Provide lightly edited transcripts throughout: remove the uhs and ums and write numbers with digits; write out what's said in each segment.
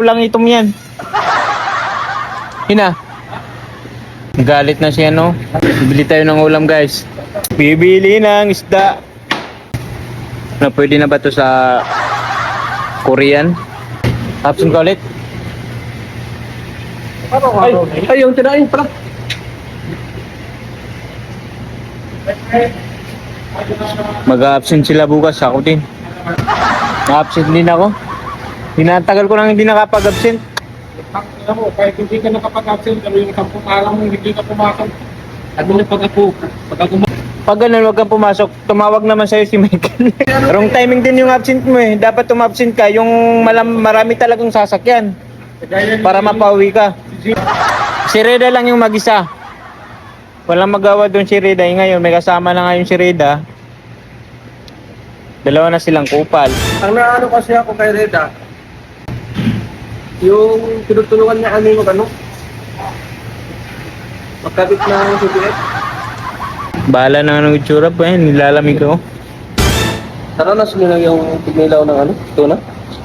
lang itong yan. Hina. Galit na siya, no? Bibili tayo ng ulam, guys. Bibili ng isda. Na pwede na ba to sa Korean? Absent ka ulit? Ay, yung tinain pala. Mag-absent sila bukas, ako din. Absent din ako. Tinatagal ko nang hindi nakapag-absent. Alam mo, kahit hindi ka nakapag-absent, pero yung kampung alam mo, hindi ka pumasok. At mo Pag ganun, huwag kang pumasok. Tumawag naman sa'yo si Michael. Wrong timing din yung absent mo eh. Dapat tumabsent ka. Yung marami talagang sasakyan. Para mapauwi ka. Si Reda lang yung mag-isa. Walang magawa doon si Reda. Ngayon, may kasama na ngayon si Reda. Dalawa na silang kupal. Ang naano kasi ako kay Reda, yung tinutulungan niya ano mag magkabit ng CBF. Bahala na ng itsura pa yan. Nilalamig ako. Naranas mo na yung tignilaw ng tuna?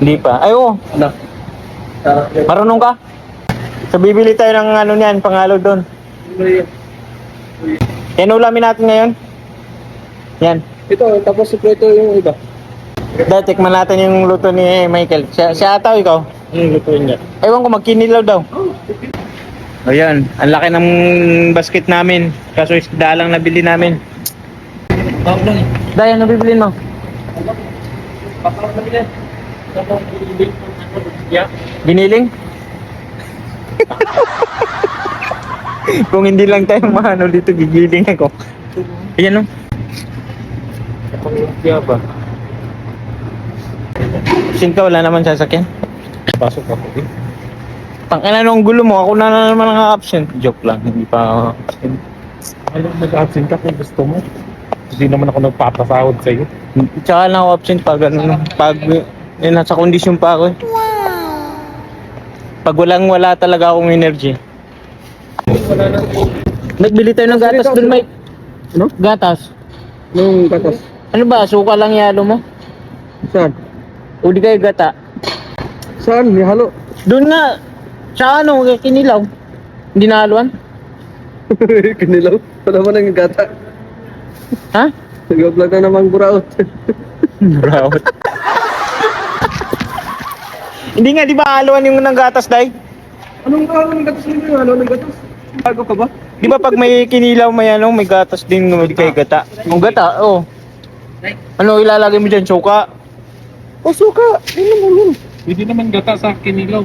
Hindi pa. Ay, oo. Ano? Marunong ka? So, bibili tayo ng ano niyan, pangalo doon. Yan ulamin natin ngayon. Yan. Ito, tapos sikreto yung iba. Dahil tikman natin yung luto ni Michael. Siya ata o ikaw? Yung luto niya. Ewan ko, magkinilaw daw. Ayan, ang laki ng basket namin. Kaso isda lang nabili namin. Dahil, ano bibilin mo? Giniling? Kung hindi lang tayo maano dito, gigiling ako. Ayan o. Kaya ba? Sinta, wala naman sasakyan. Pasok ako eh. Tangina nung gulo mo, ako na naman ang absent. Joke lang, hindi pa ako absent. Alam, nag-absent ka kung gusto mo. Hindi naman ako nagpapasahod sa'yo. Tsaka lang ako absent pag ano, pag nasa kondisyon pa ako eh. Pag wala talaga akong energy. Wala na. Nagbili tayo ng gatas dun, Mike. Ano? Gatas. Nung gatas. Ano ba, suka lang yalo mo? Saan? O di kayo gata? Saan? May halo. Doon nga, sa ano, kinilaw. Hindi nahaluan? Kinilaw. Wala mo nang gata. Ha? Nag-vlog na namang buraot. Brawd. Hindi nga, di ba haluan yung ng gatas, Day? Anong gatas nito? Ano ng gatas? Bago ka ba? Di ba pag may kinilaw, may ano, may gatas din, may kay gata. Yung gata, oh. Ano ilalagay mo dyan, suka? Oh, suka! Hindi naman gata sa kinilaw.